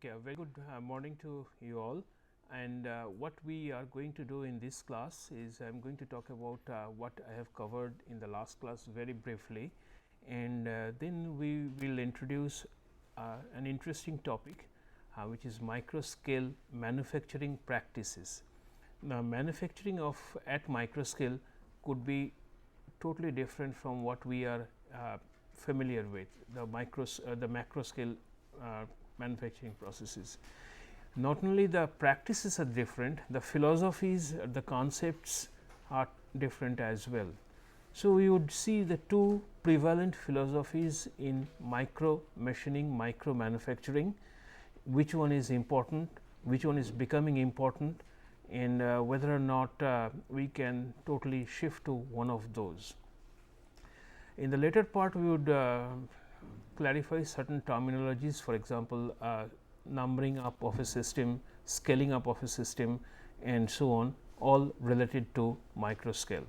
Okay, a very good morning to you all. And what we are going to do in this class is I am going to talk about what I have covered in the last class very briefly, and then we will introduce an interesting topic which is microscale manufacturing practices. Now, manufacturing of at microscale could be totally different from what we are familiar with, the macro scale manufacturing processes. Not only the practices are different, the philosophies, the concepts are different as well. So, we would see the two prevalent philosophies in micro machining, micro manufacturing, which one is important, which one is becoming important, and whether or not we can totally shift to one of those. In the later part, we would clarify certain terminologies, for example, numbering up of a system, scaling up of a system, and so on, all related to microscale.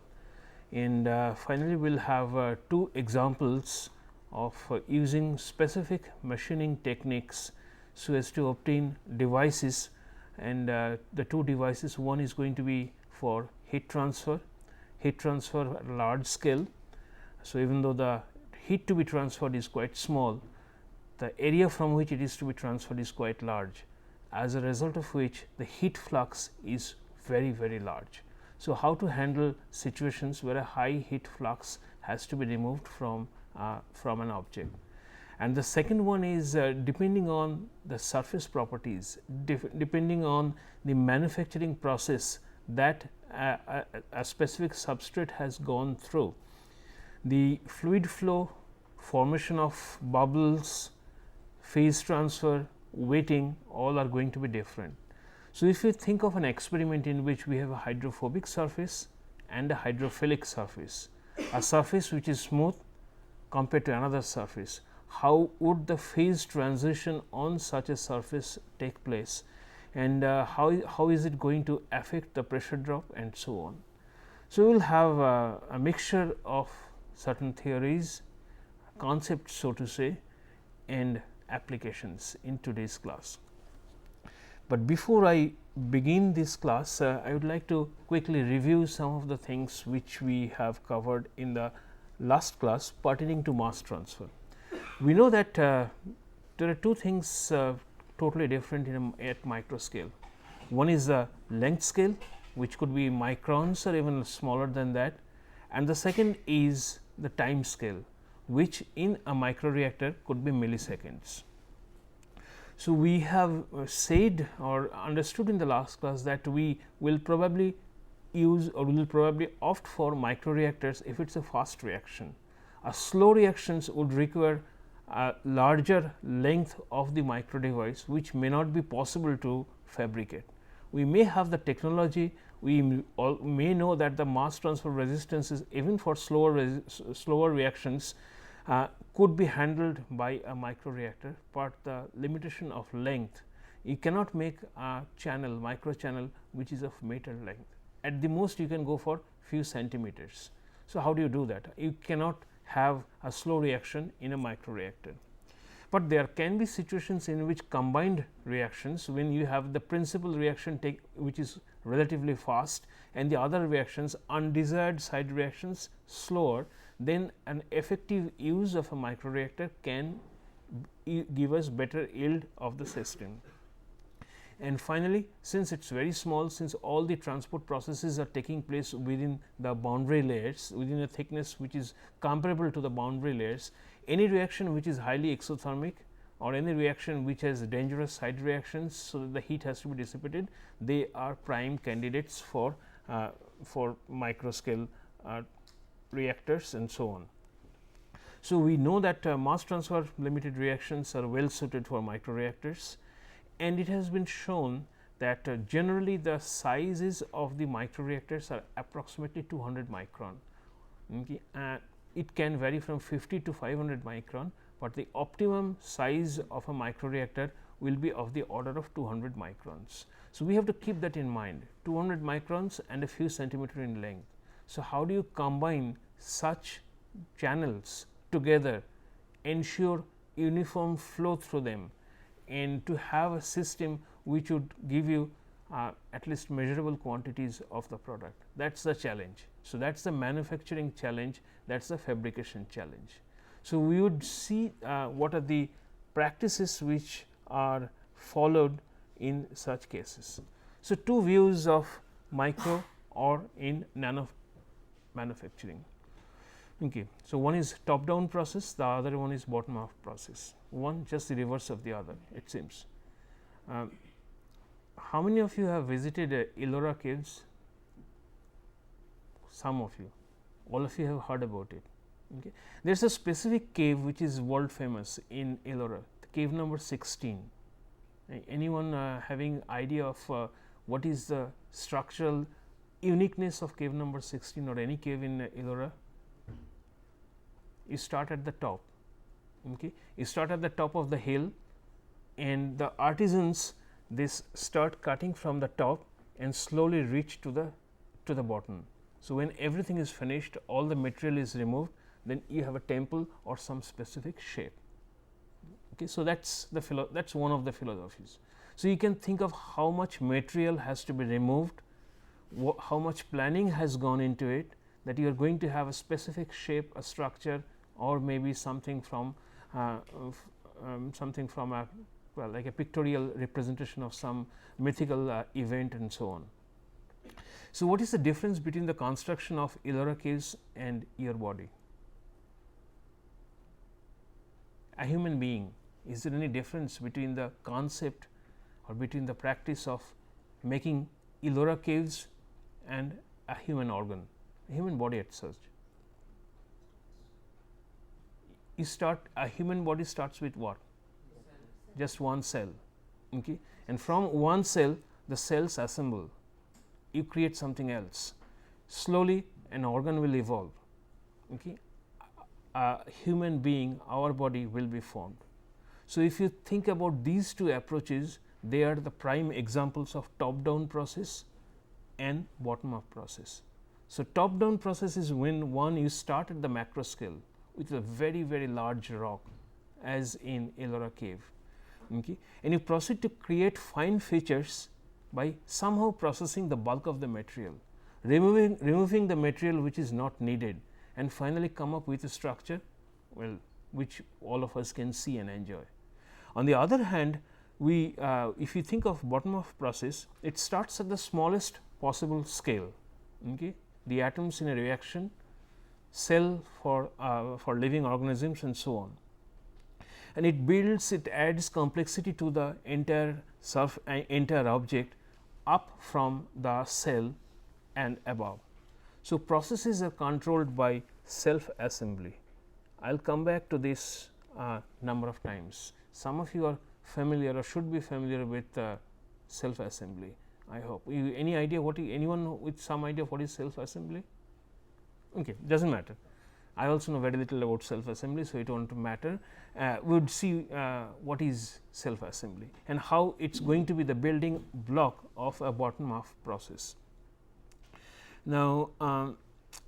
And finally, we will have two examples of using specific machining techniques so as to obtain devices, and the two devices, one is going to be for heat transfer at large scale. So, even though the heat to be transferred is quite small, the area from which it is to be transferred is quite large, as a result of which the heat flux is very large. So, how to handle situations where a high heat flux has to be removed from an object. And the second one is depending on the surface properties, depending on the manufacturing process that a specific substrate has gone through, the fluid flow, formation of bubbles, phase transfer, weighting, all are going to be different. So, if you think of an experiment in which we have a hydrophobic surface and a hydrophilic surface, a surface which is smooth compared to another surface, how would the phase transition on such a surface take place, and how is it going to affect the pressure drop, and so on. So, we will have a mixture of certain theories, concepts, so to say, and applications in today's class. But before I begin this class, I would like to quickly review some of the things which we have covered in the last class pertaining to mass transfer. We know that there are two things totally different at micro scale. One is the length scale, which could be microns or even smaller than that, and the second is the time scale, which in a microreactor could be milliseconds. So, we have said or understood in the last class that we will probably use or we will probably opt for microreactors if it is a fast reaction. A slow reactions would require a larger length of the micro device, which may not be possible to fabricate. We may have the technology, we may know that the mass transfer resistances even for slower reactions could be handled by a microreactor, but the limitation of length, you cannot make a channel, micro channel, which is of meter length. At the most you can go for few centimeters. So, how do you do that? You cannot have a slow reaction in a microreactor. But there can be situations in which combined reactions, when you have the principal reaction which is relatively fast and the other reactions, undesired side reactions, slower, then an effective use of a microreactor can give us better yield of the system. And finally, since it is very small, since all the transport processes are taking place within the boundary layers, within a thickness which is comparable to the boundary layers, any reaction which is highly exothermic or any reaction which has dangerous side reactions, so that the heat has to be dissipated, they are prime candidates for microscale reactors and so on. So, we know that mass transfer limited reactions are well suited for microreactors, and it has been shown that generally the sizes of the microreactors are approximately 200 micron. Okay. It can vary from 50 to 500 micron, but the optimum size of a microreactor will be of the order of 200 microns. So, we have to keep that in mind, 200 microns and a few centimeter in length. So, how do you combine such channels together, ensure uniform flow through them, and to have a system which would give you at least measurable quantities of the product. That is the challenge. So, that is the manufacturing challenge, that is the fabrication challenge. So, we would see what are the practices which are followed in such cases. So, two views of micro or in nano manufacturing. Okay. So, one is top down process, the other one is bottom up process, one just the reverse of the other, it seems. How many of you have visited Ellora caves? Some of you, all of you have heard about it. Okay. There is a specific cave which is world famous in Ellora, cave number 16. Anyone having idea of what is the structural uniqueness of cave number 16 or any cave in Ellora? You start at the top. Okay. You start at the top of the hill, and the artisans this start cutting from the top and slowly reach to the bottom. So, when everything is finished, all the material is removed, then you have a temple or some specific shape. Okay. So, that is one of the philosophies. So, you can think of how much material has to be removed, how much planning has gone into it, that you are going to have a specific shape, a structure, or maybe something from a well, like a pictorial representation of some mythical event and so on. So, what is the difference between the construction of Ellora caves and your body? A human being, is there any difference between the concept or between the practice of making Ellora caves and a human organ, a human body at such? A human body starts with what? Just one cell, okay? And from one cell the cells assemble, you create something else, slowly an organ will evolve, okay? A human being, our body will be formed. So, if you think about these two approaches, they are the prime examples of top down process and bottom up process. So, top down process is when you start at the macro scale with a very large rock, as in Ellora cave. Okay. And you proceed to create fine features by somehow processing the bulk of the material, removing the material which is not needed, and finally come up with a structure, well, which all of us can see and enjoy. On the other hand, if you think of bottom up process, it starts at the smallest possible scale. Okay. The atoms in a reaction, cell for living organisms and so on. And it adds complexity to the entire object up from the cell and above. So, processes are controlled by self assembly. I will come back to this number of times. Some of you are familiar or should be familiar with self assembly. I hope. Any idea anyone with some idea of what is self assembly? Okay, does not matter. I also know very little about self assembly, so it won't matter. We would see what is self assembly and how it is going to be the building block of a bottom up process. Now,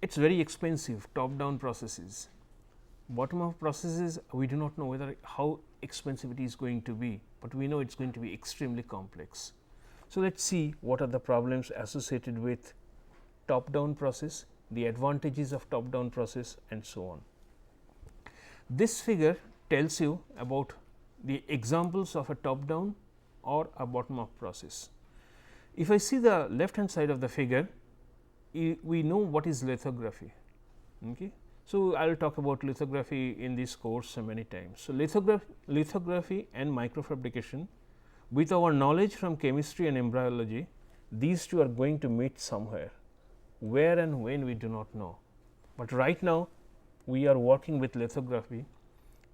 it is very expensive, top down processes. Bottom up processes, we do not know how expensive it is going to be, but we know it is going to be extremely complex. So, let us see what are the problems associated with top down process, the advantages of top down process and so on. This figure tells you about the examples of a top down or a bottom up process. If I see the left hand side of the figure, we know what is lithography. Okay. So, I will talk about lithography in this course many times. So, lithography and microfabrication, with our knowledge from chemistry and embryology, these two are going to meet somewhere. Where and when we do not know, but right now we are working with lithography,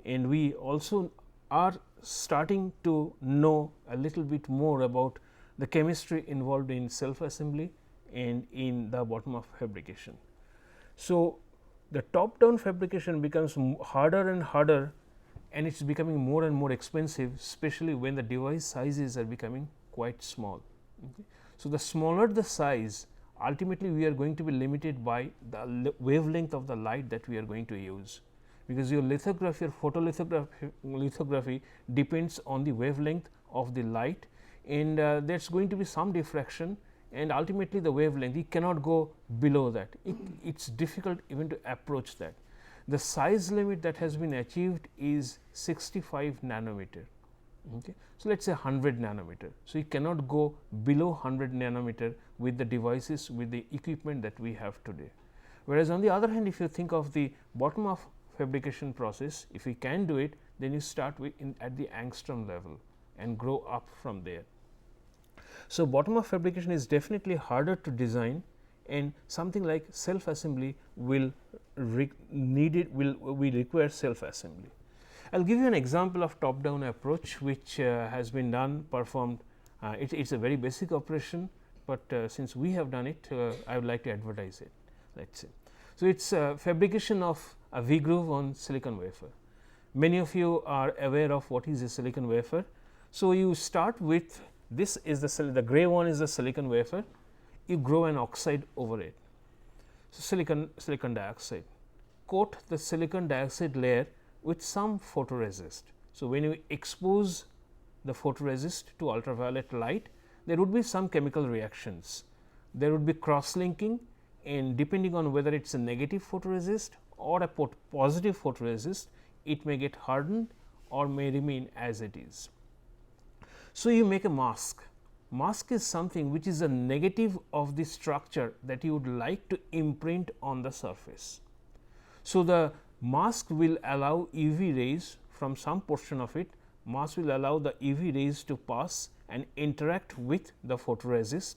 and we also are starting to know a little bit more about the chemistry involved in self assembly and in the bottom up fabrication. So, the top down fabrication becomes harder and harder, and it is becoming more and more expensive, especially when the device sizes are becoming quite small. Okay. So, the smaller the size, ultimately we are going to be limited by the wavelength of the light that we are going to use, because your lithography or photolithography depends on the wavelength of the light, and there is going to be some diffraction, and ultimately the wavelength you cannot go below that. It is difficult even to approach that. The size limit that has been achieved is 65 nanometer. Okay. So, let us say 100 nanometer. So, you cannot go below 100 nanometer with the devices, with the equipment that we have today. Whereas, on the other hand, if you think of the bottom of fabrication process, if we can do it, then you start with at the angstrom level and grow up from there. So, bottom up fabrication is definitely harder to design, and something like self assembly will require self assembly. I will give you an example of top down approach, which has been performed. It is a very basic operation, but since we have done it, I would like to advertise it. Let us say. So, it is fabrication of a V groove on silicon wafer. Many of you are aware of what is a silicon wafer. So, you start with this is the gray one is the silicon wafer, you grow an oxide over it. So, silicon dioxide, coat the silicon dioxide layer with some photoresist. So, when you expose the photoresist to ultraviolet light, there would be some chemical reactions, there would be cross linking, and depending on whether it is a negative photoresist or a positive photoresist, it may get hardened or may remain as it is. So, you make a mask. Mask is something which is a negative of the structure that you would like to imprint on the surface. So, the mask will allow UV rays from some portion of it, mask will allow the UV rays to pass and interact with the photoresist.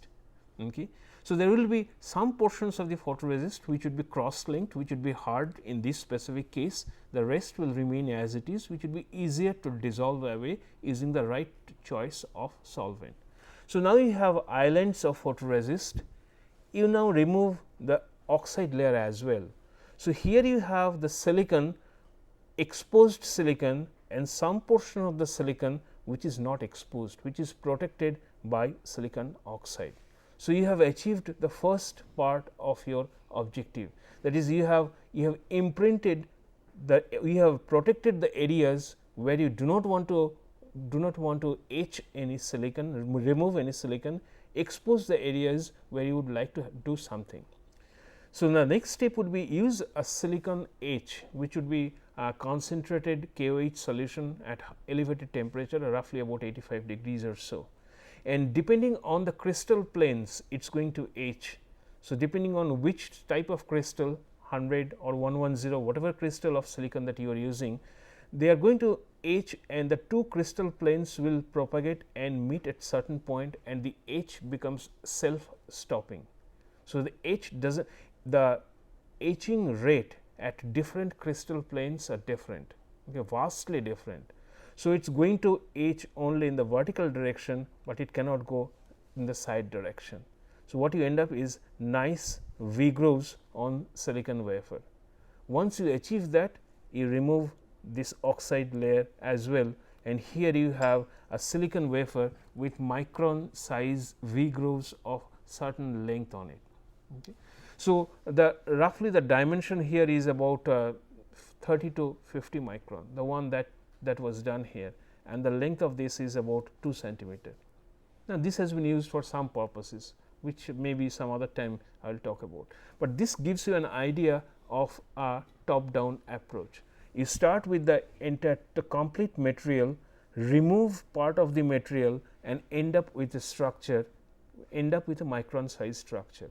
Okay. So, there will be some portions of the photoresist which would be cross linked, which would be hard in this specific case, the rest will remain as it is, which would be easier to dissolve away using the right choice of solvent. So, now you have islands of photoresist, you now remove the oxide layer as well. So, here you have the silicon, exposed silicon, and some portion of the silicon which is not exposed, which is protected by silicon oxide. So, you have achieved the first part of your objective, that is you have imprinted you have protected the areas where you do not want to etch any silicon, remove any silicon, expose the areas where you would like to do something. So, the next step would be use a silicon etch, which would be a concentrated KOH solution at elevated temperature, roughly about 85 degrees or so, and depending on the crystal planes it is going to etch. So, depending on which type of crystal, 100 or 110, whatever crystal of silicon that you are using, they are going to etch, and the two crystal planes will propagate and meet at certain point, and the etch becomes self stopping. So, the etching rate at different crystal planes are different, okay, vastly different. So, it is going to etch only in the vertical direction, but it cannot go in the side direction. So, what you end up is nice V grooves on silicon wafer. Once you achieve that, you remove this oxide layer as well, and here you have a silicon wafer with micron size V grooves of certain length on it. Okay. So, roughly the dimension here is about 30 to 50 micron, the one that was done here, and the length of this is about 2 centimeter. Now, this has been used for some purposes, which maybe some other time I will talk about, but this gives you an idea of a top down approach. You start with the complete material, remove part of the material, and end up with a structure, end up with a micron size structure.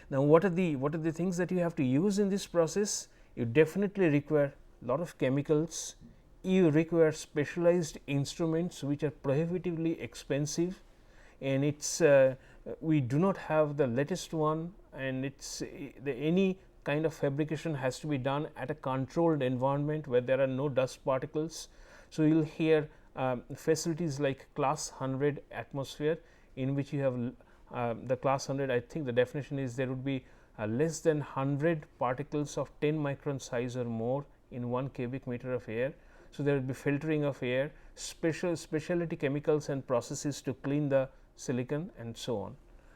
Now, what are the things that you have to use in this process? You definitely require a lot of chemicals, you require specialized instruments which are prohibitively expensive, and it's we do not have the latest one, and it's any kind of fabrication has to be done at a controlled environment where there are no dust particles. So, you will hear facilities like class 100 atmosphere, in which you have the class 100, I think the definition is there would be less than 100 particles of 10 micron size or more in 1 cubic meter of air. So, there will be filtering of air, specialty chemicals and processes to clean the silicon and so on.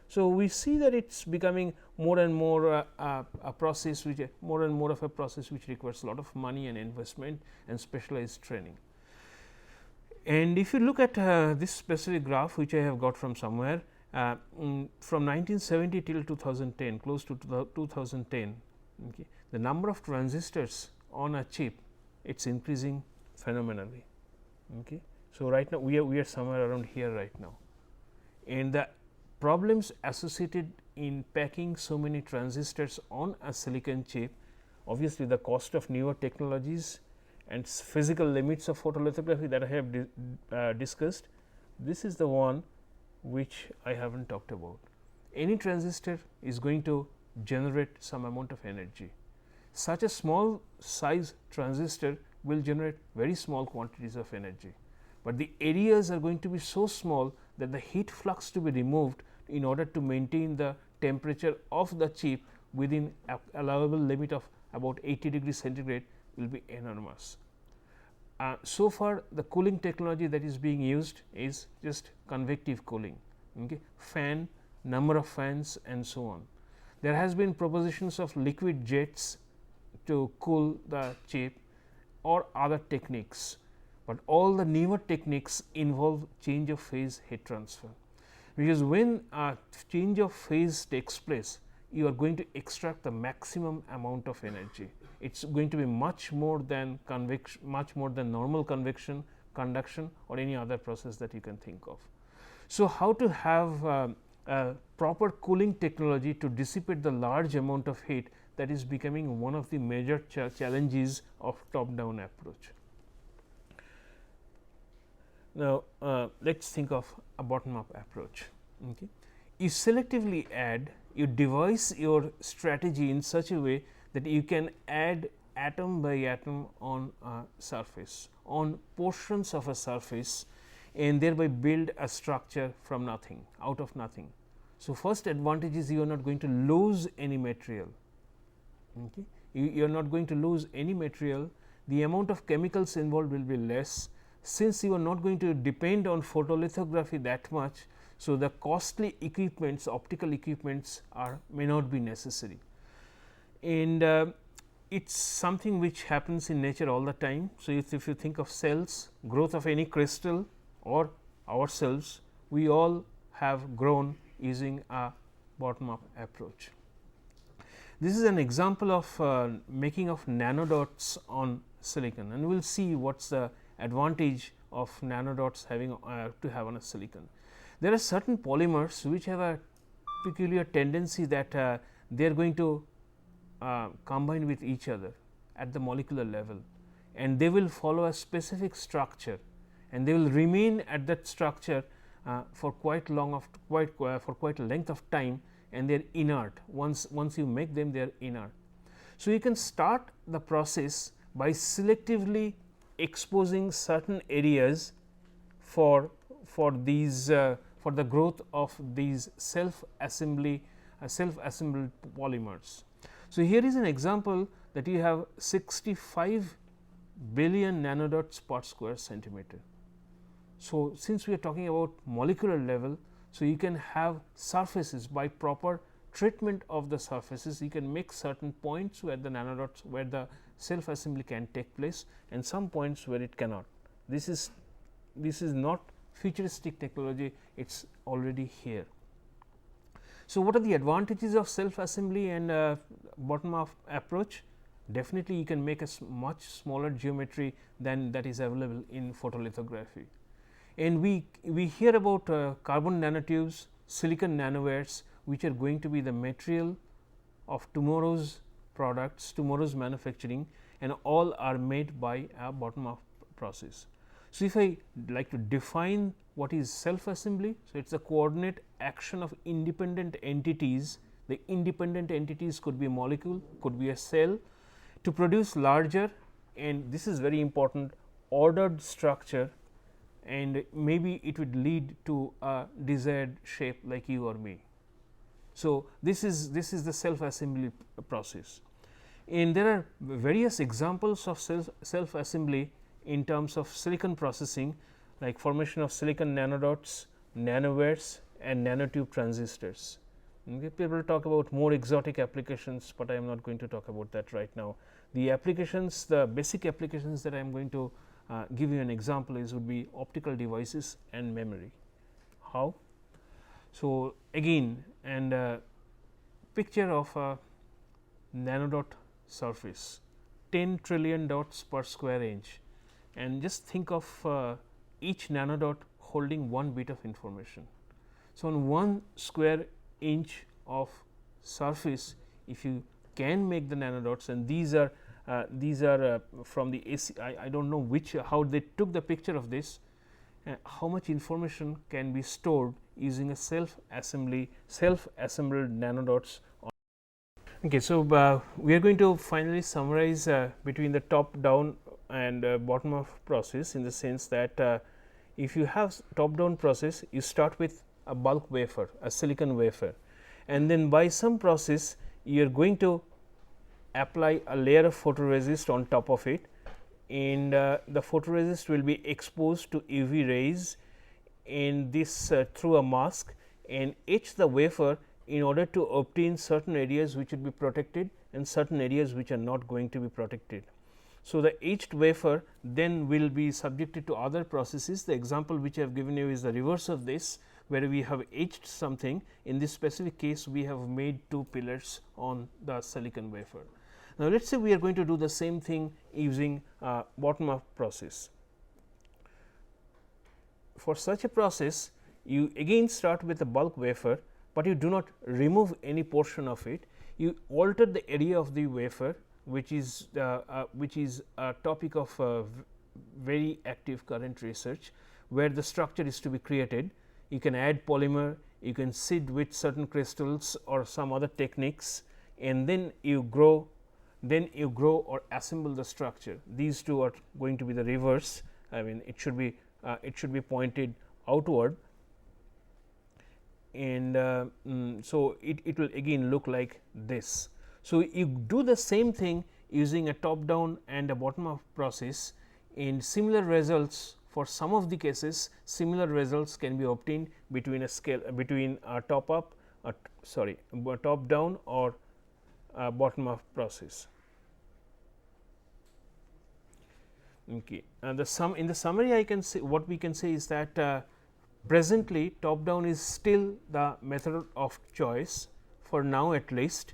So, we see that it is becoming more and more a process which more and more of a process which requires a lot of money and investment and specialized training. And if you look at this specific graph which I have got from somewhere, from 1970 till 2010, close to 2010, okay, the number of transistors on a chip, it is increasing phenomenally. Okay. So, right now we are somewhere around here right now, and the problems associated in packing so many transistors on a silicon chip, obviously the cost of newer technologies and physical limits of photolithography that I have discussed. This is the one which I have not talked about. Any transistor is going to generate some amount of energy. Such a small size transistor will generate very small quantities of energy, but the areas are going to be so small that the heat flux to be removed in order to maintain the temperature of the chip within allowable limit of about 80 degrees centigrade will be enormous. So far the cooling technology that is being used is just convective cooling, okay, fan, number of fans and so on. There has been propositions of liquid jets to cool the chip or other techniques, but all the newer techniques involve change of phase heat transfer, because when a change of phase takes place, you are going to extract the maximum amount of energy. It is going to be much more than convection, much more than normal convection, conduction or any other process that you can think of. So, how to have a proper cooling technology to dissipate the large amount of heat, that is becoming one of the major challenges of top down approach. Now, let us think of a bottom up approach. Okay. You selectively add, you devise your strategy in such a way that you can add atom by atom on a surface, on portions of a surface, and thereby build a structure from nothing, out of nothing. So, first advantage is you are not going to lose any material. Okay. You are not going to lose any material, the amount of chemicals involved will be less, since you are not going to depend on photolithography that much. So, the costly equipments, optical equipments may not be necessary, and it is something which happens in nature all the time. So, if you think of cells, growth of any crystal or ourselves, we all have grown using a bottom up approach. This is an example of making of nanodots on silicon, and we will see what is the advantage of nanodots having to have on a silicon. There are certain polymers which have a peculiar tendency that they are going to combine with each other at the molecular level, and they will follow a specific structure, and they will remain at that structure for quite long of for quite a length of time, and they are inert. Once you make them, they are inert. So, you can start the process by selectively exposing certain areas for these for the growth of these self assembled polymers. So, here is an example that you have 65 billion nanodots per square centimeter. So, since we are talking about molecular level, so you can have surfaces by proper treatment of the surfaces, you can make certain points where the nanodots, where the self assembly can take place, and some points where it cannot. This is not futuristic technology, it is already here. So, what are the advantages of self assembly and bottom up approach? Definitely you can make a much smaller geometry than that is available in photolithography. And we hear about carbon nanotubes, silicon nanowires, which are going to be the material of tomorrow's products, tomorrow's manufacturing, and all are made by a bottom up process. So, if I like to define what is self assembly, so it is a coordinate action of independent entities. The independent entities could be a molecule, could be a cell, to produce larger, and this is very important, ordered structure, and maybe it would lead to a desired shape like you or me. So, this is the self assembly process, and there are various examples of self assembly in terms of silicon processing, like formation of silicon nanodots, nanowires, and nanotube transistors. Okay. People talk about more exotic applications, but I am not going to talk about that right now. The applications, the basic applications that I am going to give you an example is would be optical devices and memory. How? So, again and picture of a nanodot surface, 10 trillion dots per square inch, and just think of each nanodot holding one bit of information. So, on 1 square inch of surface, if you can make the nanodots, and these are from the AC, I do not know which how they took the picture of this, how much information can be stored using a self-assembled nanodots. Okay, so we are going to finally summarize between the top down and bottom up process, in the sense that if you have top down process, you start with a bulk wafer, a silicon wafer, and then by some process you are going to apply a layer of photoresist on top of it, and the photoresist will be exposed to UV rays in this through a mask, and etch the wafer in order to obtain certain areas which would be protected and certain areas which are not going to be protected. So, the etched wafer then will be subjected to other processes. The example which I have given you is the reverse of this, where we have etched something. In this specific case, we have made 2 pillars on the silicon wafer. Now, let us say we are going to do the same thing using bottom up process. For such a process, you again start with a bulk wafer, but you do not remove any portion of it. You alter the area of the wafer, which is a topic of very active current research, where the structure is to be created. You can add polymer, you can seed with certain crystals or some other techniques, and then you grow or assemble the structure. These two are going to be the reverse. I mean, it should be pointed outward, and so it will again look like this. So, you do the same thing using a top down and a bottom up process, and similar results for some of the cases, similar results can be obtained between a scale between a top down or bottom up process. Okay. In the summary, I can say what we can say is that presently top down is still the method of choice for now, at least,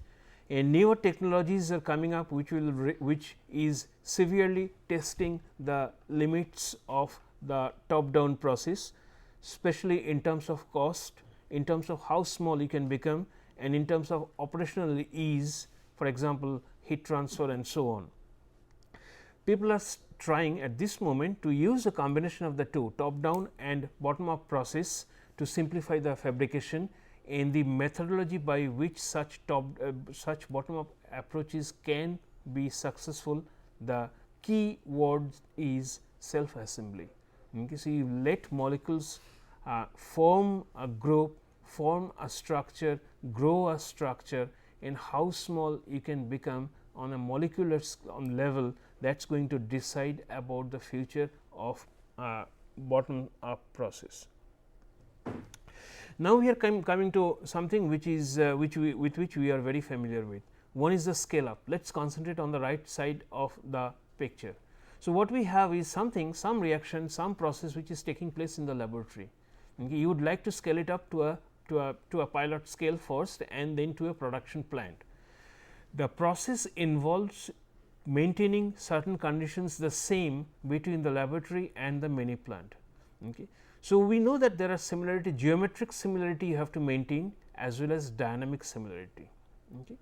and newer technologies are coming up which is severely testing the limits of the top down process, especially in terms of cost, in terms of how small you can become, and in terms of operational ease, for example, heat transfer and so on. People are trying at this moment to use a combination of the two, top down and bottom up process, to simplify the fabrication, and the methodology by which such bottom up approaches can be successful. The key word is self assembly. Okay, so, you let molecules form a group, form a structure, grow a structure, and how small you can become on a molecular level, that is going to decide about the future of bottom up process. Now, we are coming to something which is with which we are very familiar with. One is the scale up. Let us concentrate on the right side of the picture. So, what we have is some reaction, some process which is taking place in the laboratory. Okay, you would like to scale it up to a pilot scale first, and then to a production plant. The process involves maintaining certain conditions the same between the laboratory and the mini plant. Okay. So, we know that there are geometric similarity you have to maintain, as well as dynamic similarity. Okay.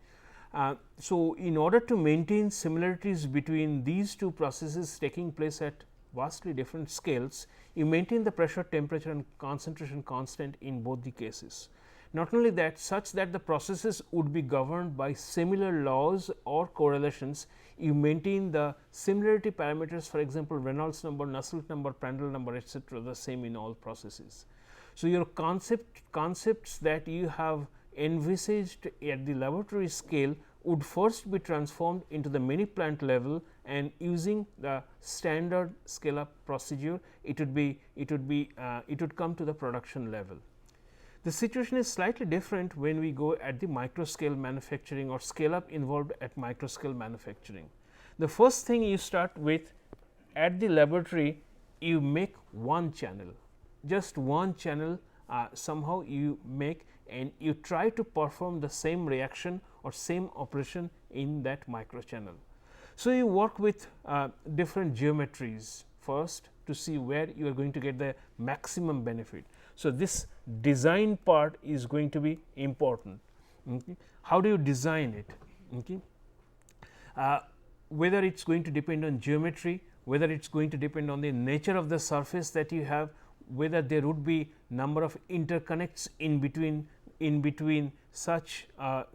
So, in order to maintain similarities between these two processes taking place at vastly different scales, you maintain the pressure, temperature and concentration constant in both the cases. Not only that, such that the processes would be governed by similar laws or correlations, you maintain the similarity parameters, for example, Reynolds number, Nusselt number, Prandtl number, etc., the same in all processes. So, your concepts that you have envisaged at the laboratory scale would first be transformed into the mini plant level, and using the standard scale up procedure, it would come to the production level. The situation is slightly different when we go at the microscale manufacturing or scale up involved at microscale manufacturing. The first thing you start with at the laboratory, you make one channel, just one channel somehow you make, and you try to perform the same reaction or same operation in that micro channel. So, you work with different geometries first to see where you are going to get the maximum benefit. So, this design part is going to be important. Okay. How do you design it? Okay. Whether it is going to depend on geometry, whether it is going to depend on the nature of the surface that you have, whether there would be number of interconnects in between such a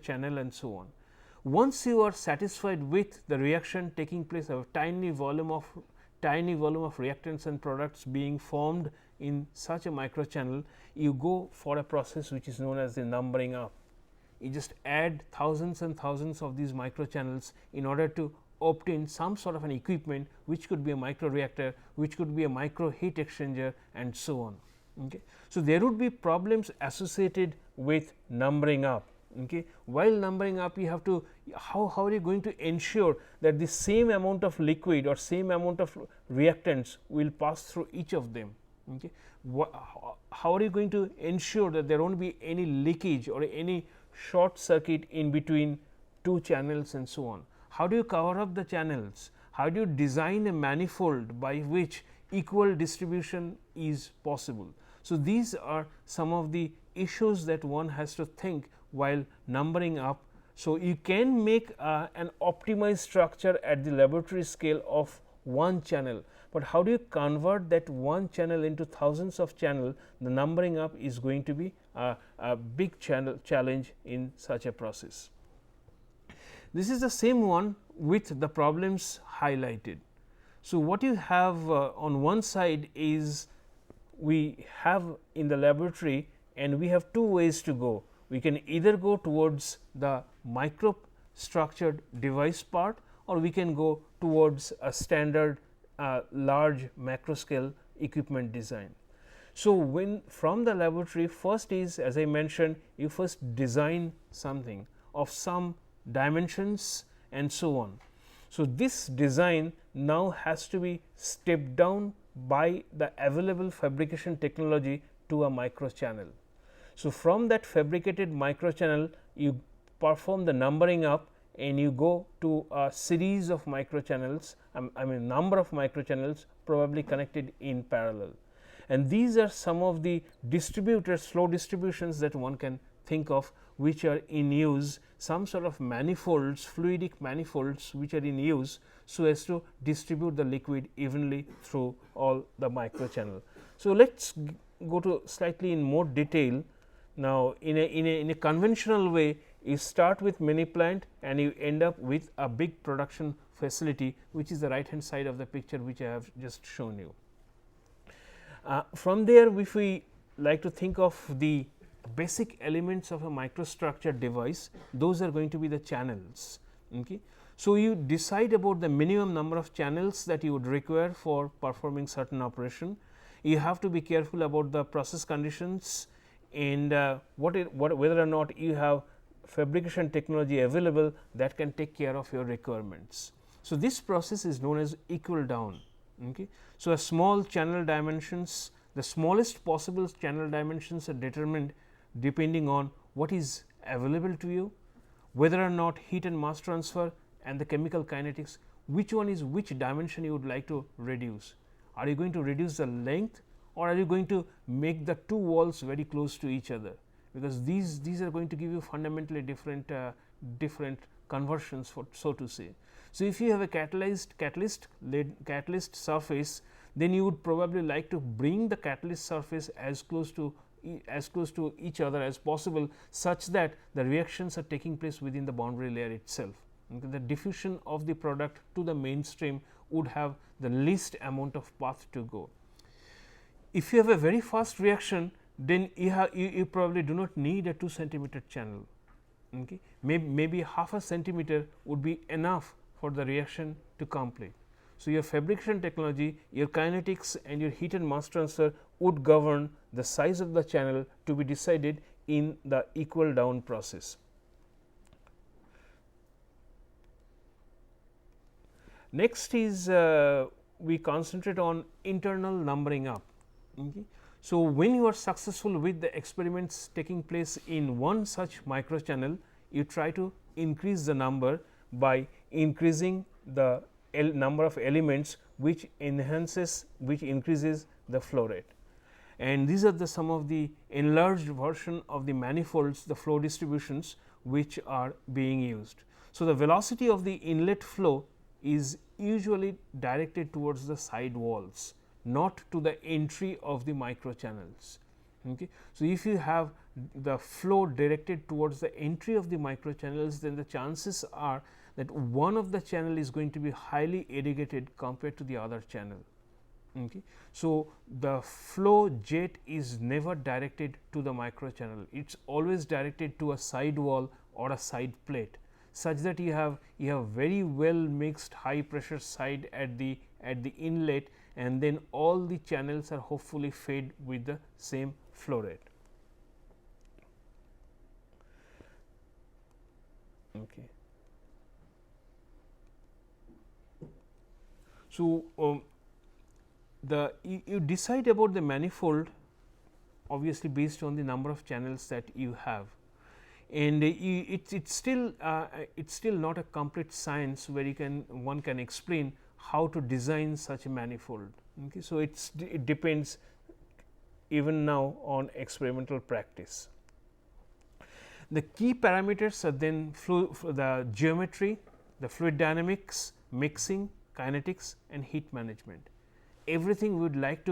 channel and so on. Once you are satisfied with the reaction taking place, a tiny volume of reactants and products being formed in such a micro channel, you go for a process which is known as the numbering up. You just add thousands and thousands of these micro channels in order to obtain some sort of an equipment, which could be a micro reactor, which could be a micro heat exchanger and so on. Okay. So, there would be problems associated with numbering up. Okay. While numbering up, you have to how are you going to ensure that the same amount of liquid or same amount of reactants will pass through each of them. Okay. How are you going to ensure that there won't be any leakage or any short circuit in between two channels and so on? How do you cover up the channels? How do you design a manifold by which equal distribution is possible? So, these are some of the issues that one has to think while numbering up. So, you can make an optimized structure at the laboratory scale of one channel, but how do you convert that one channel into thousands of channel? The numbering up is going to be a big challenge in such a process. This is the same one with the problems highlighted. So, what you have on one side is we have in the laboratory, and we have two ways to go. We can either go towards the microstructured device part, or we can go towards a standard large macro scale equipment design. So, when from the laboratory, first is, as I mentioned, you first design something of some dimensions and so on. So, this design now has to be stepped down by the available fabrication technology to a micro channel. So, from that fabricated micro channel, you perform the numbering up and you go to a series of micro channels, I mean number of micro channels probably connected in parallel. And these are some of the distributors, flow distributions that one can think of, which are in use, some sort of manifolds, fluidic manifolds which are in use, so as to distribute the liquid evenly through all the micro channel. So, let us go to slightly in more detail. Now, in a conventional way, you start with mini plant and you end up with a big production facility, which is the right hand side of the picture which I have just shown you. From there, if we like to think of the basic elements of a microstructure device, those are going to be the channels. Okay. So, you decide about the minimum number of channels that you would require for performing certain operation. You have to be careful about the process conditions and whether or not you have fabrication technology available that can take care of your requirements. So, this process is known as equal down. Okay. So, a small channel dimensions, the smallest possible channel dimensions are determined depending on what is available to you, whether or not heat and mass transfer and the chemical kinetics, which one is which dimension you would like to reduce. Are you going to reduce the length, or are you going to make the two walls very close to each other, because these are going to give you fundamentally different conversions, for so to say. So, if you have a catalyst surface, then you would probably like to bring the catalyst surface as close to each other as possible, such that the reactions are taking place within the boundary layer itself. Okay. The diffusion of the product to the mainstream would have the least amount of path to go. If you have a very fast reaction, then you probably do not need a 2 centimeter channel. Okay. Maybe half a centimeter would be enough for the reaction to complete. So, your fabrication technology, your kinetics and your heat and mass transfer would govern the size of the channel to be decided in the equal down process. Next is we concentrate on internal numbering up. Okay. So, when you are successful with the experiments taking place in one such micro channel, you try to increase the number by increasing the number of elements which increases the flow rate. And these are the some of the enlarged version of the manifolds, the flow distributions which are being used. So, the velocity of the inlet flow is usually directed towards the side walls, not to the entry of the micro channels. Okay. So, if you have the flow directed towards the entry of the micro channels, then the chances are that one of the channel is going to be highly irrigated compared to the other channel. Okay. So, the flow jet is never directed to the micro channel, it is always directed to a side wall or a side plate, such that you have very well mixed high pressure side at the inlet, and then all the channels are hopefully fed with the same flow rate. Okay. So, you decide about the manifold obviously based on the number of channels that you have, and it's still not a complete science where one can explain how to design such a manifold. Okay. So, it depends even now on experimental practice. The key parameters are then the geometry, the fluid dynamics, mixing, kinetics and heat management. Everything we would like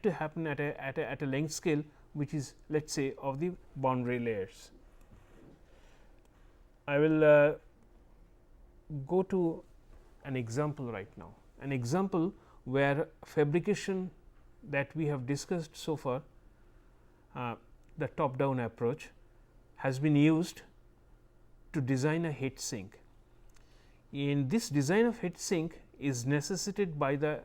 to happen at a length scale which is, let us say, of the boundary layers. I will go to an example right now, an example where fabrication that we have discussed so far, the top down approach, has been used to design a heat sink. In this design of heat sink is necessitated by the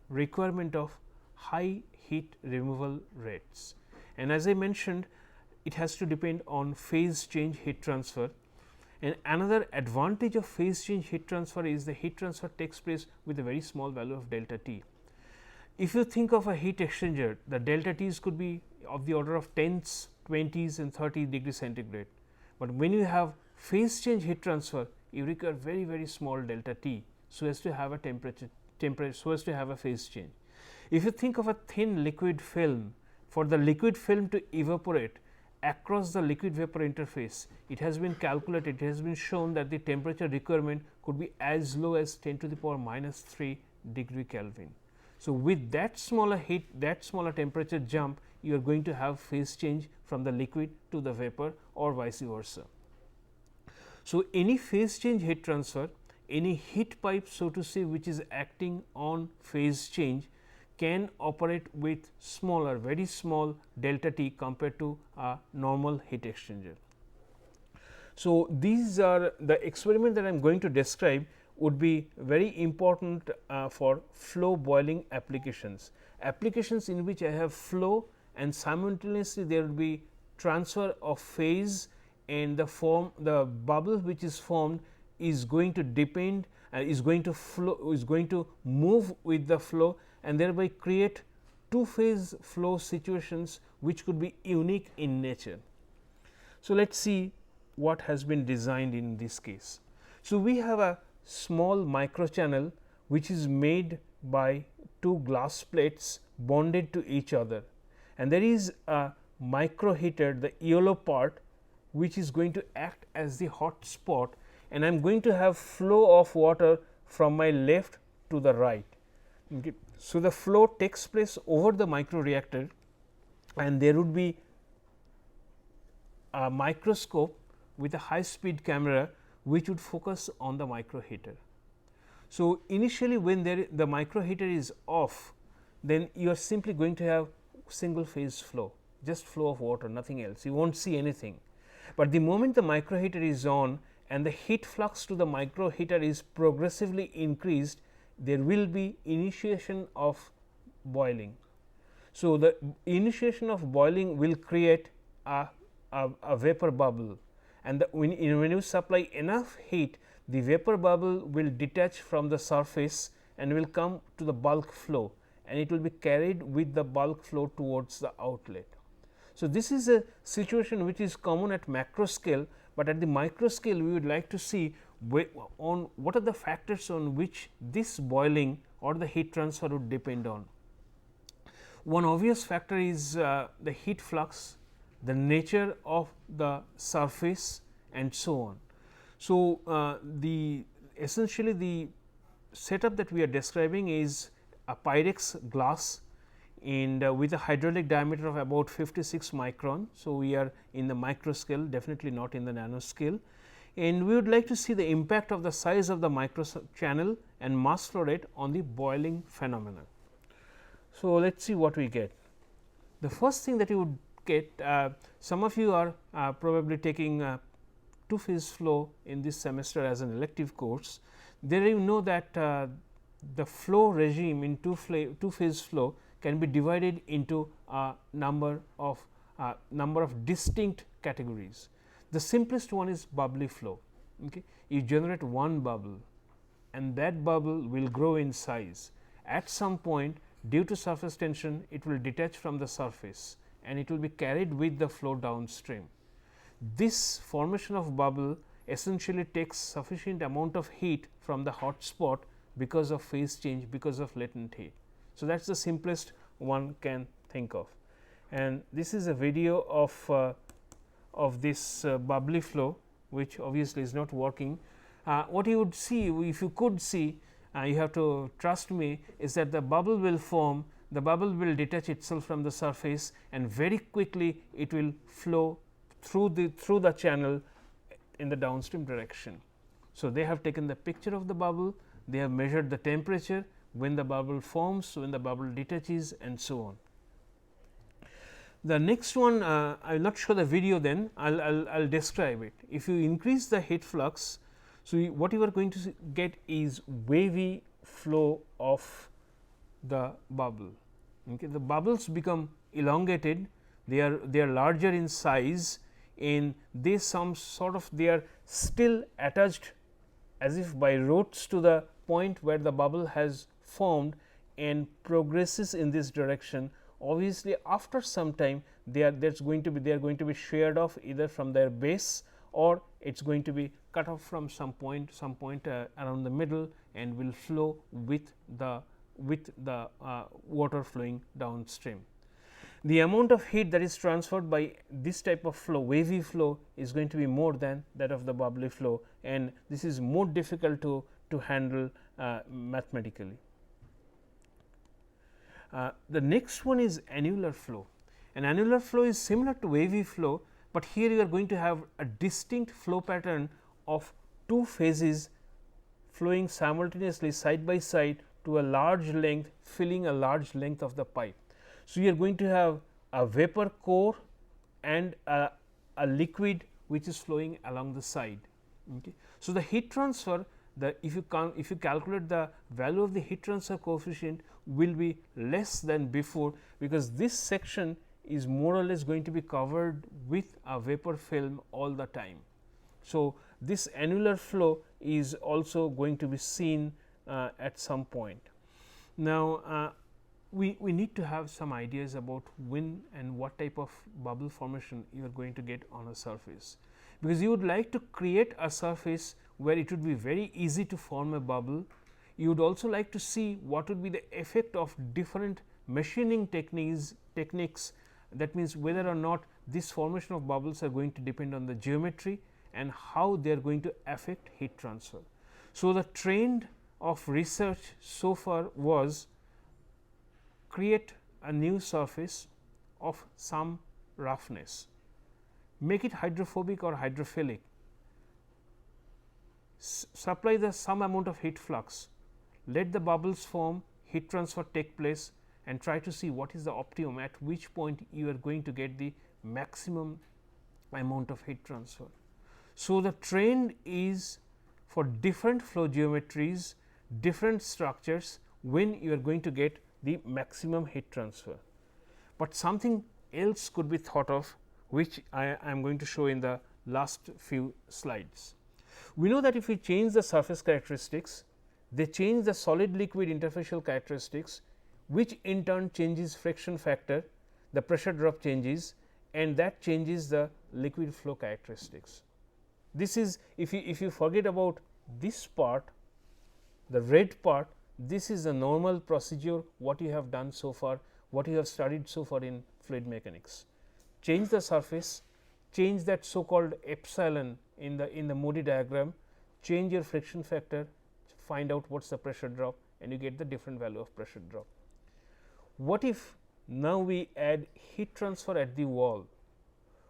requirement of high heat removal rates, and as I mentioned, it has to depend on phase change heat transfer. And another advantage of phase change heat transfer is the heat transfer takes place with a very small value of delta T. If you think of a heat exchanger, the delta T's could be of the order of 10s, 20s and 30 degrees centigrade, but when you have phase change heat transfer, you require very small delta T, so as to have a temperature so as to have a phase change. If you think of a thin liquid film, for the liquid film to evaporate across the liquid vapor interface, it has been calculated, it has been shown that the temperature requirement could be as low as 10 to the power minus 3 degree Kelvin. So, with that smaller heat, that smaller temperature jump, you are going to have phase change from the liquid to the vapor or vice versa. So, any phase change heat transfer, any heat pipe, so to say, which is acting on phase change, can operate with smaller, very small delta T compared to a normal heat exchanger. So, these are the experiment that I am going to describe would be very important for flow boiling applications, in which I have flow and simultaneously there will be transfer of phase, and the bubble which is formed is going to depend is going to move with the flow, and thereby create two phase flow situations which could be unique in nature. So, let us see what has been designed in this case. So, we have a small micro channel which is made by two glass plates bonded to each other, and there is a micro heater, the yellow part, which is going to act as the hot spot, and I am going to have flow of water from my left to the right. Okay. So, the flow takes place over the micro reactor, and there would be a microscope with a high speed camera which would focus on the micro heater. So, initially when the micro heater is off, then you are simply going to have single phase flow, just flow of water, nothing else, you will not see anything. But the moment the micro heater is on and the heat flux to the micro heater is progressively increased, there will be initiation of boiling. So, the initiation of boiling will create a vapor bubble, and when you supply enough heat, the vapor bubble will detach from the surface and will come to the bulk flow, and it will be carried with the bulk flow towards the outlet. So, this is a situation which is common at macro scale, but at the micro scale we would like to see on what are the factors on which this boiling or the heat transfer would depend on. One obvious factor is the heat flux, the nature of the surface, and so on. So, essentially the setup that we are describing is a Pyrex glass and with a hydraulic diameter of about 56 micron. So, we are in the micro scale, definitely not in the nano scale, and we would like to see the impact of the size of the micro channel and mass flow rate on the boiling phenomena. So, let us see what we get. The first thing that you would get, some of you are probably taking two phase flow in this semester as an elective course. There you know that the flow regime in two phase flow can be divided into a number of distinct categories. The simplest one is bubbly flow. Okay. You generate one bubble and that bubble will grow in size. At some point, due to surface tension, it will detach from the surface and it will be carried with the flow downstream. This formation of bubble essentially takes sufficient amount of heat from the hot spot because of phase change, because of latent heat. So, that is the simplest one can think of, and this is a video of this bubbly flow, which obviously is not working. What you would see, if you could see, you have to trust me, is that the bubble will form, the bubble will detach itself from the surface and very quickly it will flow through the channel in the downstream direction. So, they have taken the picture of the bubble, they have measured the temperature, when the bubble forms, when the bubble detaches, and so on. The next one, I will not show the video, then I will describe it. If you increase the heat flux, so what you are going to get is wavy flow of the bubble. Okay. The bubbles become elongated, they are larger in size, and they are still attached as if by ropes to the point where the bubble has formed and progresses in this direction. Obviously, after some time they are going to be sheared off either from their base, or it is going to be cut off from some point around the middle, and will flow with the water flowing downstream. The amount of heat that is transferred by this type of flow, wavy flow, is going to be more than that of the bubbly flow, and this is more difficult to handle mathematically. The next one is annular flow. An annular flow is similar to wavy flow, but here you are going to have a distinct flow pattern of two phases flowing simultaneously side by side to a large length, filling a large length of the pipe. So, you are going to have a vapor core and a liquid which is flowing along the side. Okay. So, the heat transfer, if you calculate the value of the heat transfer coefficient, will be less than before, because this section is more or less going to be covered with a vapor film all the time. So, this annular flow is also going to be seen at some point. Now, we need to have some ideas about when and what type of bubble formation you are going to get on a surface, because you would like to create a surface where it would be very easy to form a bubble. You would also like to see what would be the effect of different machining techniques, that means whether or not this formation of bubbles are going to depend on the geometry and how they are going to affect heat transfer. So, the trend of research so far was create a new surface of some roughness, make it hydrophobic or hydrophilic, supply some amount of heat flux, let the bubbles form, heat transfer take place, and try to see what is the optimum at which point you are going to get the maximum amount of heat transfer. So, the trend is for different flow geometries, different structures, when you are going to get the maximum heat transfer. but something else could be thought of, which I am going to show in the last few slides. We know that if we change the surface characteristics, they change the solid liquid interfacial characteristics, which in turn changes friction factor, the pressure drop changes, and that changes the liquid flow characteristics. This is, if you forget about this part, the red part, this is the normal procedure what you have done so far, what you have studied so far in fluid mechanics. Change the surface, change that so called epsilon in the Modi diagram, change your friction factor, find out what is the pressure drop, and you get the different value of pressure drop. What if now we add heat transfer at the wall?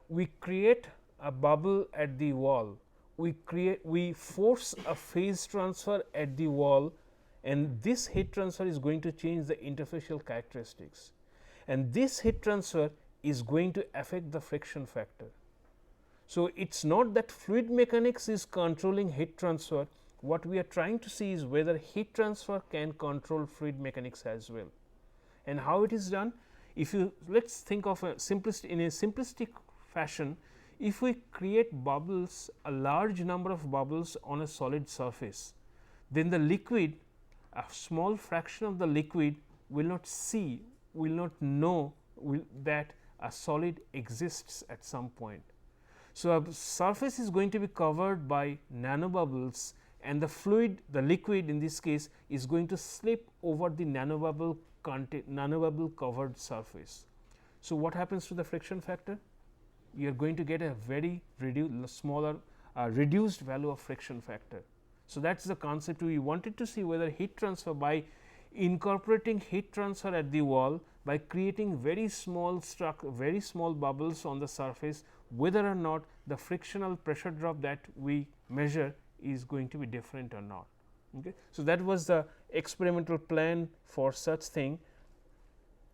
We create a bubble at the wall, we force a phase transfer at the wall, and this heat transfer is going to change the interfacial characteristics, and this heat transfer is going to affect the friction factor. So, it is not that fluid mechanics is controlling heat transfer, what we are trying to see is whether heat transfer can control fluid mechanics as well. And how it is done? If you let us think of a simplistic fashion, if we create bubbles, a large number of bubbles on a solid surface, then the liquid, a small fraction of the liquid will not see, will not know that a solid exists at some point. So, a surface is going to be covered by nanobubbles, and the fluid, the liquid in this case, is going to slip over the nanobubble covered surface. So, what happens to the friction factor? You are going to get a very reduced value of friction factor. So, that is the concept we wanted to see whether heat transfer, by incorporating heat transfer at the wall, by creating very small bubbles on the surface, whether or not the frictional pressure drop that we measure is going to be different or not. Okay. So, that was the experimental plan for such thing,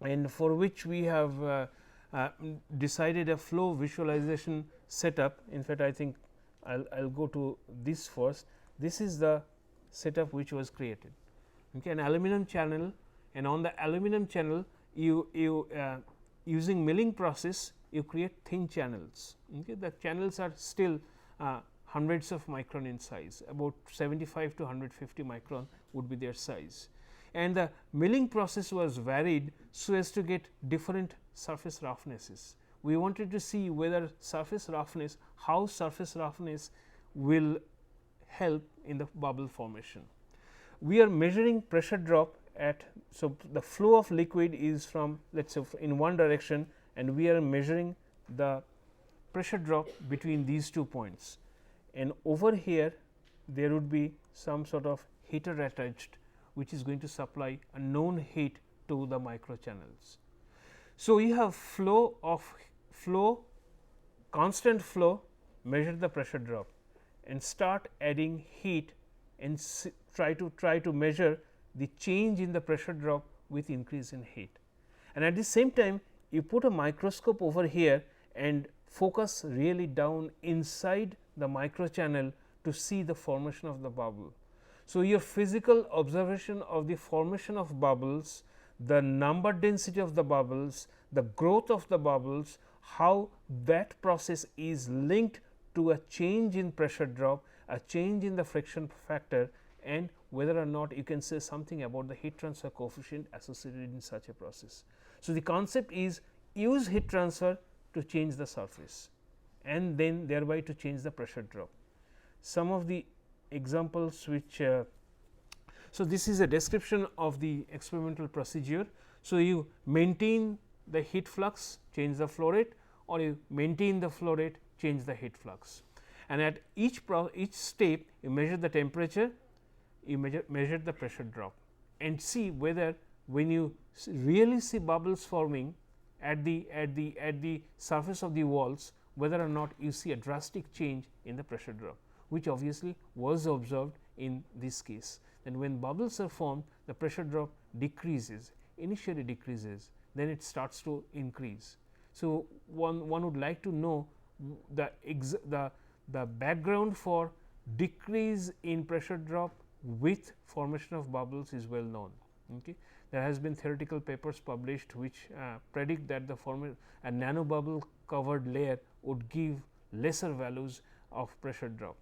and for which we have decided a flow visualization setup. In fact, I think I will go to this first. This is the setup which was created. Okay, an aluminum channel, and on the aluminum channel you using milling process you create thin channels. Okay, the channels are still hundreds of micron in size, about 75 to 150 micron would be their size, and the milling process was varied so as to get different surface roughnesses. We wanted to see whether surface roughness, how surface roughness will help in the bubble formation. We are measuring pressure drop at, so the flow of liquid is from, let us say, in one direction, and we are measuring the pressure drop between these 2 points, and over here there would be some sort of heater attached, which is going to supply a known heat to the micro channels. So, you have constant flow, measure the pressure drop and start adding heat and try to measure the change in the pressure drop with increase in heat. And at the same time, you put a microscope over here and focus really down inside the micro channel to see the formation of the bubble. So, your physical observation of the formation of bubbles, the number density of the bubbles, the growth of the bubbles, how that process is linked to a change in pressure drop, a change in the friction factor, and whether or not you can say something about the heat transfer coefficient associated in such a process. So, the concept is use heat transfer to change the surface and then thereby to change the pressure drop. Some of the examples which so this is a description of the experimental procedure. So, you maintain the heat flux, change the flow rate, or you maintain the flow rate, change the heat flux, and at each step you measure the temperature, you measure the pressure drop, and see whether when you really see bubbles forming at the surface of the walls, whether or not you see a drastic change in the pressure drop, which obviously was observed in this case. And when bubbles are formed, the pressure drop decreases, initially decreases, then it starts to increase. So, one would like to know the background for decrease in pressure drop with formation of bubbles is well known. Okay. There has been theoretical papers published which predict that the a nano bubble covered layer would give lesser values of pressure drop.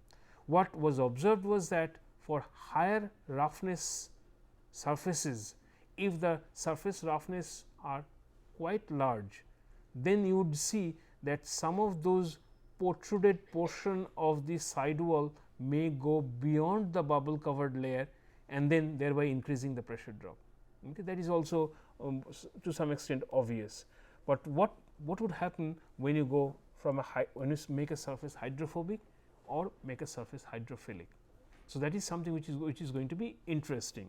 What was observed was that for higher roughness surfaces, if the surface roughness are quite large, then you would see that some of those protruded portion of the sidewall may go beyond the bubble covered layer and then thereby increasing the pressure drop. Okay. That is also to some extent obvious, but what would happen when you go from when you make a surface hydrophobic or make a surface hydrophilic. So, that is something which is going to be interesting.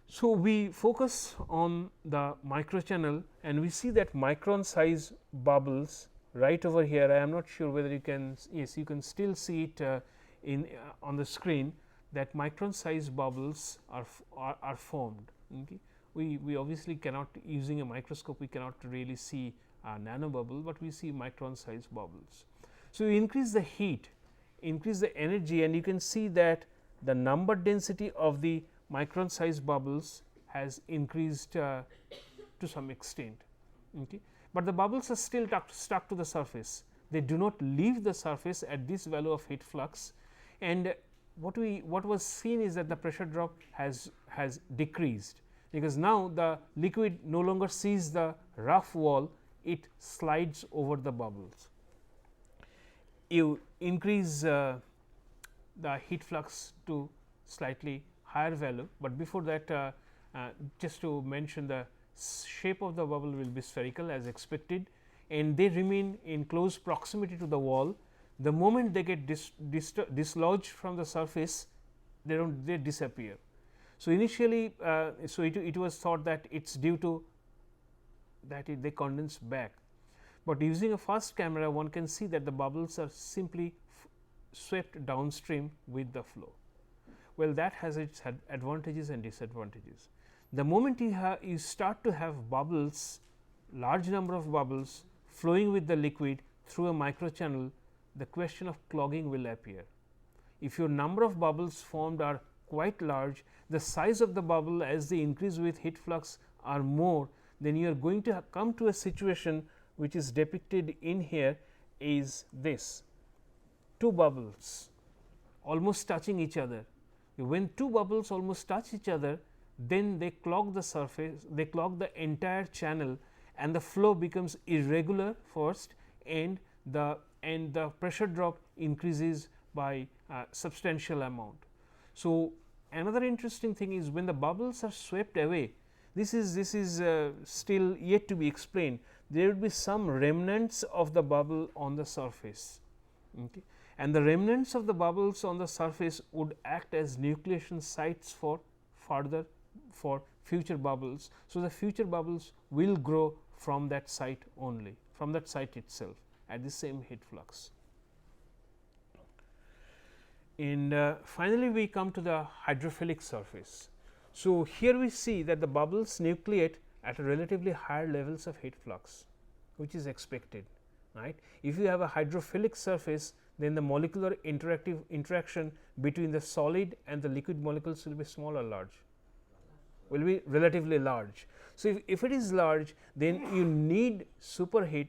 So, we focus on the microchannel and we see that micron size bubbles right over here. I am not sure whether you can, yes, you can still see it on the screen, that micron size bubbles are formed. Okay. We obviously cannot, using a microscope we cannot really see a nano bubble, but we see micron size bubbles. So, you increase the heat, increase the energy, and you can see that the number density of the micron size bubbles has increased to some extent. Okay. But the bubbles are still stuck to the surface, they do not leave the surface at this value of heat flux, and what was seen is that the pressure drop has decreased, because now the liquid no longer sees the rough wall, it slides over the bubbles. You increase the heat flux to slightly higher value, but before that just to mention, the shape of the bubble will be spherical as expected and they remain in close proximity to the wall. The moment they get dislodged from the surface, they disappear. So, initially so it was thought that it is due to that they condense back, but using a fast camera one can see that the bubbles are simply swept downstream with the flow. Well, that has its advantages and disadvantages. The moment you start to have bubbles, large number of bubbles flowing with the liquid through a microchannel, the question of clogging will appear. If your number of bubbles formed are quite large, the size of the bubble as they increase with heat flux are more, then you are going to come to a situation which is depicted in here is this: two bubbles almost touching each other. When two bubbles almost touch each other, then they clog the surface, they clog the entire channel, and the flow becomes irregular first, and the pressure drop increases by substantial amount. So, another interesting thing is when the bubbles are swept away, this is still yet to be explained. There will be some remnants of the bubble on the surface, okay, and the remnants of the bubbles on the surface would act as nucleation sites for future bubbles. So, the future bubbles will grow from that site only, from that site itself at the same heat flux. And finally, we come to the hydrophilic surface. So, here we see that the bubbles nucleate at a relatively higher levels of heat flux, which is expected, right. If you have a hydrophilic surface, then the molecular interaction between the solid and the liquid molecules will be small or large, will be relatively large. So, if it is large, then you need superheat,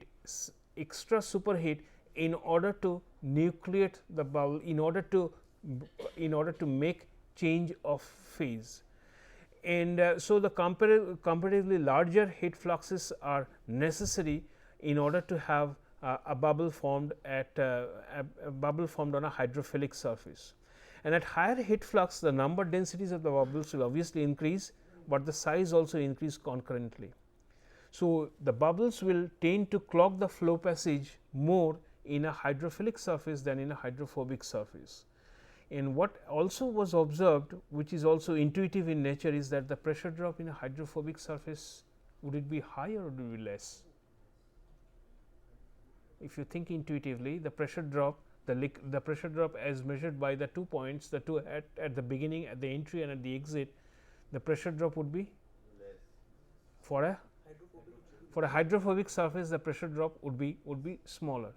extra superheat in order to nucleate the bubble, in order to make change of phase. And so, the comparatively larger heat fluxes are necessary in order to have a bubble formed at a bubble formed on a hydrophilic surface. And at higher heat flux, the number densities of the bubbles will obviously increase, but the size also increase concurrently. So, the bubbles will tend to clog the flow passage more in a hydrophilic surface than in a hydrophobic surface. And what also was observed, which is also intuitive in nature, is that the pressure drop in a hydrophobic surface, would it be higher or would it be less? If you think intuitively, the pressure drop, the pressure drop as measured by the 2 points, the two at the beginning, at the entry and at the exit, the pressure drop would be less. For a hydrophobic surface, the pressure drop would be smaller.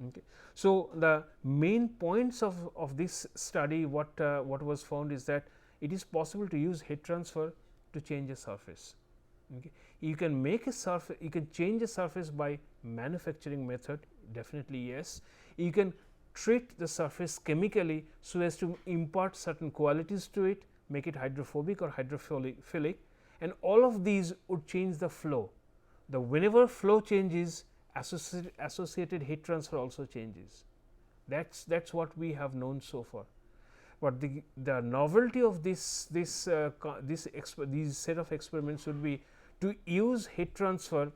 Okay. So, the main points of this study, what was found is that it is possible to use heat transfer to change a surface. Okay. You can make a surface, you can change a surface by manufacturing method, definitely yes. You can treat the surface chemically so as to impart certain qualities to it, make it hydrophobic or hydrophilic, and all of these would change the flow. The whenever flow changes, associated heat transfer also changes. That's what we have known so far. But the novelty of these set of experiments would be to use heat transfer,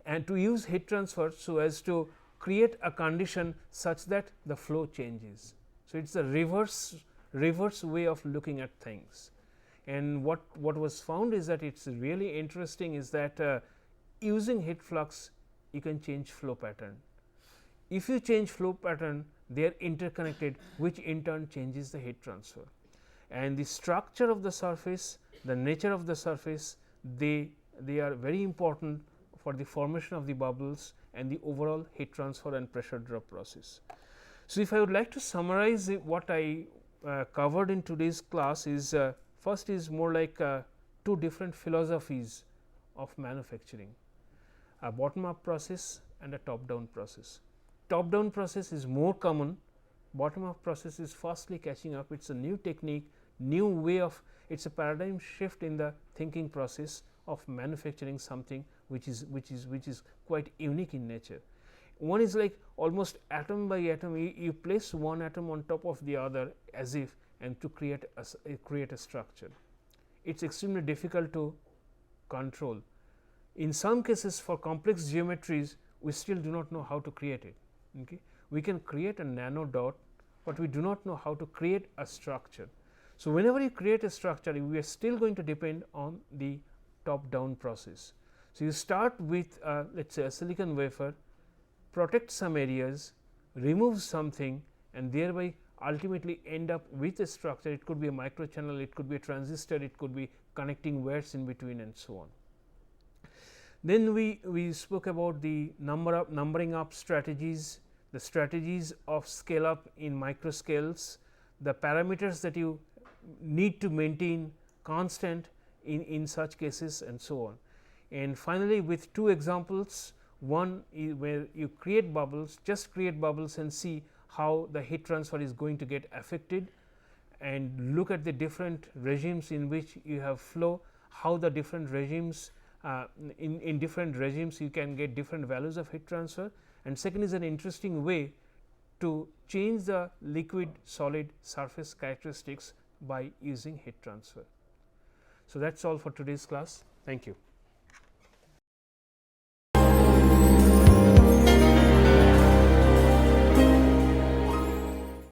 and to use heat transfer so as to create a condition such that the flow changes. So, it is a reverse way of looking at things, and what was found is that it is really interesting is that using heat flux you can change flow pattern. If you change flow pattern, they are interconnected, which in turn changes the heat transfer, and the structure of the surface, the nature of the surface, they are very important for the formation of the bubbles and the overall heat transfer and pressure drop process. So, if I would like to summarize what I covered in today's class is first is more like two different philosophies of manufacturing, a bottom up process and a top down process. Top down process is more common, bottom up process is fastly catching up. It is a new technique, new way of, it is a paradigm shift in the thinking process of manufacturing something which is quite unique in nature. One is like almost atom by atom, you place one atom on top of the other as if, and to create a structure. It is extremely difficult to control. In some cases, for complex geometries, we still do not know how to create it. Okay. We can create a nano dot, but we do not know how to create a structure. So, whenever you create a structure, we are still going to depend on the top down process. So, you start with let us say a silicon wafer, protect some areas, remove something, and thereby ultimately end up with a structure. It could be a microchannel, it could be a transistor, it could be connecting wires in between, and so on. Then we spoke about the numbering up strategies, the strategies of scale up in microscales, the parameters that you need to maintain constant in such cases, and so on. And finally, with two examples, one is where you create bubbles, just create bubbles and see how the heat transfer is going to get affected, and look at the different regimes in which you have flow, how the different regimes in different regimes you can get different values of heat transfer. And second is an interesting way to change the liquid solid surface characteristics by using heat transfer. So, that is all for today's class. Thank you.